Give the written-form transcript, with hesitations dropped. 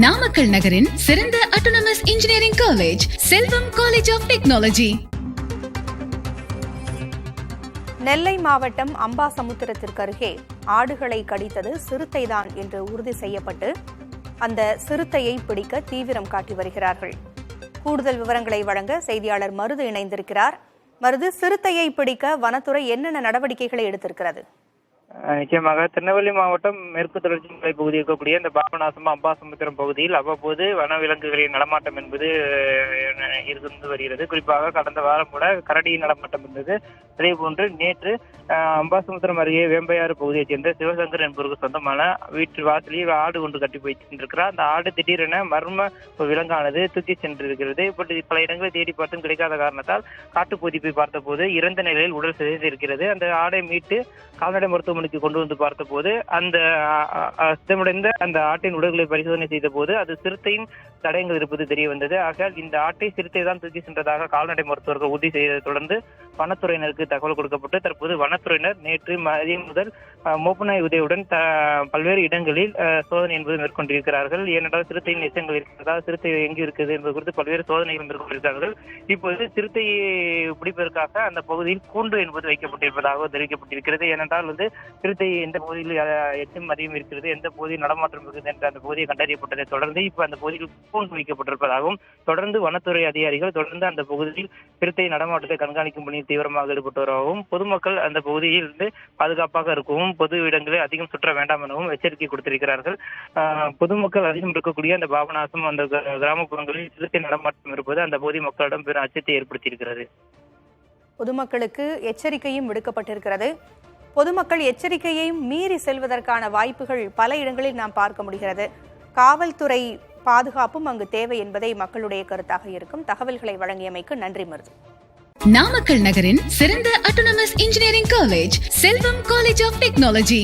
நாமக்கல் நகரின் சிறந்த autonomous engineering college Selvam college of technology. Nellai மாவட்டம் அம்பாசமுத்திரத்திற்கு அருகே ஆடுகளை கடித்தது சிறுத்தைதான் என்று உறுதி செய்யப்பட்டு அந்த சிறுத்தையை பிடிக்க தீவிரம் காட்டி வருகிறார்கள். கூடுதல் விவரங்களை வழங்க செய்தியாளர் மருது இணைந்திருக்கிறார். மருது, சிறுத்தையை பிடிக்க வனத்துறை என்னென்ன நடவடிக்கைகளை எடுத்திருக்கிறது? நிச்சயமாக திருநெல்வேலி மாவட்டம் மேற்கு தொடர்ச்சி மலை பகுதியில் இருக்கக்கூடிய இந்த பாபநாசம் அம்பாசமுத்திரம் பகுதியில் அவ்வப்போது வனவிலங்குகளின் நடமாட்டம் என்பது இருந்து வருகிறது. குறிப்பாக கடந்த வாரம் கூட கரடியின் நடமாட்டம் இருந்தது. அதே போன்று நேற்று அம்பாசமுத்திரம் அருகே வேம்பையாறு பகுதியைச் சேர்ந்த சிவசங்கர் என்பவருக்கு சொந்தமான வீட்டு வாசலில் ஆடு ஒன்று கட்டி போய் சென்றிருக்கிறார். அந்த ஆடு திடீரென மர்ம விலங்கானது தூக்கி சென்றிருக்கிறது. இப்படி பல இடங்களை தேடி பார்த்தும் கிடைக்காத காரணத்தால் காட்டுப்பகுதி போய் பார்த்தபோது இறந்த நிலையில் உடல் சிதைந்திருக்கிறது. அந்த ஆடை மீட்டு கால்நடை மருத்துவமனைக்கு கொண்டு வந்து பார்த்த போது அந்த சிதமடைந்த அந்த ஆட்டின் உடல்களை பரிசோதனை செய்த போது அது சிறுத்தையின் தடயங்கள் இருப்பது தெரிய வந்தது. ஆக இந்த ஆட்டை சிறுத்தை தான் தூக்கி சென்றதாக கால்நடை மருத்துவர்கள் உறுதி செய்ததை தொடர்ந்து வனத்துறையினருக்கு தகவல் கொடுக்கப்பட்டு தற்போது வனத்துறையினர் நேற்று மதியம் முதல் மோப்பநாய் உதவியுடன் பல்வேறு இடங்களில் சோதனை என்பது மேற்கொண்டிருக்கிறார்கள். ஏனென்றால் சிறுத்தையின் எச்சங்கள் இருக்கிறதா, சிறுத்தை எங்கு இருக்குது என்பது குறித்து பல்வேறு சோதனைகள் மேற்கொண்டிருக்கிறார்கள். இப்போது சிறுத்தையை பிடிப்பதற்காக அந்த பகுதியில் கூண்டு என்பது வைக்கப்பட்டிருப்பதாக தெரிவிக்கப்பட்டிருக்கிறது. ஏனென்றால் சிறுத்தை எந்த பகுதியில் எச்சும் அதிகம் இருக்கிறது, எந்த பகுதியில் நடமாட்டம் இருக்குது என்ற அந்த பகுதியை கண்டறியப்பட்டதை தொடர்ந்து இப்ப அந்த பகுதியில் கூண்டு வைக்கப்பட்டிருப்பதாகவும் தொடர்ந்து வனத்துறை அதிகாரிகள் தொடர்ந்து அந்த பகுதியில் சிறுத்தை நடமாட்டத்தை கண்காணிக்கும் பணியில் தீவிரமாக ஈடுபட்டு வருவதாகவும் பொதுமக்கள் அந்த பகுதியில் இருந்து பாதுகாப்பாக இருக்கவும் பொது இடங்களில் அதிகம் சுற்ற வேண்டாம் எனவும் எச்சரிக்கை கொடுத்திருக்கிறார்கள். பொதுமக்கள் அதிகம் இருக்கக்கூடிய அந்த பாபநாசம் அந்த கிராமப்புறங்களில் சிறுத்தை நடமாட்டம் இருப்பது அந்த பகுதி மக்களிடம் பெரும் அச்சத்தை ஏற்படுத்தியிருக்கிறது. பொதுமக்களுக்கு எச்சரிக்கையும் விடுக்கப்பட்டிருக்கிறது. பொதுமக்கள் எச்சரிக்கையை மீறி செல்வதற்கான வாய்ப்புகள் பல இடங்களில் நாம் பார்க்க முடிகிறது. காவல்துறை பாதுகாப்பும் அங்கு தேவை என்பதை மக்களுடைய கருத்தாக இருக்கும். தகவல்களை வழங்கியமைக்கு நன்றி மருது. நாமக்கல் நகரின் சிறந்த autonomous engineering college Selvam college of technology.